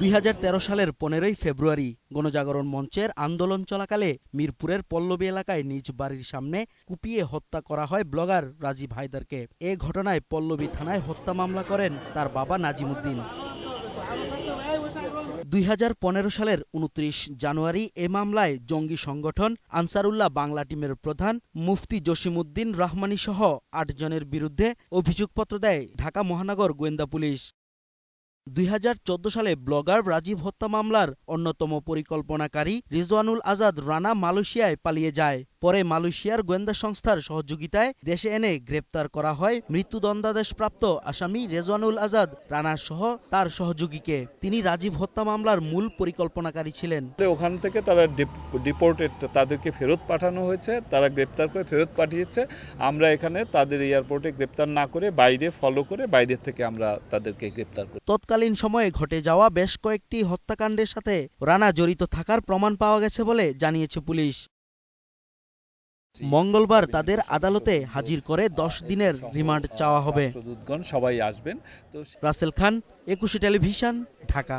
2013 সালের 15 ফেব্রুয়ারি গণজাগরণ মঞ্চের আন্দোলন চলাকালে মিরপুরের পল্লবী এলাকায় নিজ বাড়ির সামনে কুপিয়ে হত্যা করা হয় ব্লগার রাজীব হায়দারকে। এ ঘটনায় পল্লবী থানায় হত্যা মামলা করেন তার বাবা নাজিমুদ্দিন। 2015 সালের 29 জানুয়ারি এ মামলায় জঙ্গি সংগঠন আনসারুল্লাহ বাংলা টিমের প্রধান মুফতি জসিমউদ্দিন রহমানী সহ 8 জনের বিরুদ্ধে অভিযোগপত্র দেয় ঢাকা মহানগর গোয়েন্দা পুলিশ। 2014 সালে ব্লগার রাজীব হত্যা মামলার অন্যতম পরিকল্পনাকারী রিজওয়ানুল আজাদ রানা মালয়েশিয়ায় পালিয়ে যায়। পরে মালয়েশিয়ার গোয়েন্দা সংস্থার সহযোগিতায় দেশে এনে গ্রেপ্তার করা হয় মৃত্যুদণ্ডাদেশপ্রাপ্ত আসামি রেজওয়ানুল আজাদ রানা সহ তার সহযোগীকে। তিনি রাজীব হত্যা মামলার মূল পরিকল্পনাকারী ছিলেন। ওখান থেকে তারা ডিপোর্টেড, তাদেরকে ফেরত পাঠানো হয়েছে, তারা গ্রেপ্তার করে ফেরত পাঠিয়েছে। আমরা এখানে তাদের এয়ারপোর্টে গ্রেপ্তার না করে বাইরে ফলো করে বাইরের থেকে আমরা তাদেরকে গ্রেপ্তার করি। তৎকালীন সময়ে ঘটে যাওয়া বেশ কয়েকটি হত্যাকাণ্ডের সাথে রানা জড়িত থাকার প্রমাণ পাওয়া গেছে বলে জানিয়েছে পুলিশ। মঙ্গলবার তাদের আদালতে হাজির করে 10 দিনের রিমান্ড চাওয়া হবে। সবাই আসবেন। রাসেল খান, 21 টেলিভিশন, ঢাকা।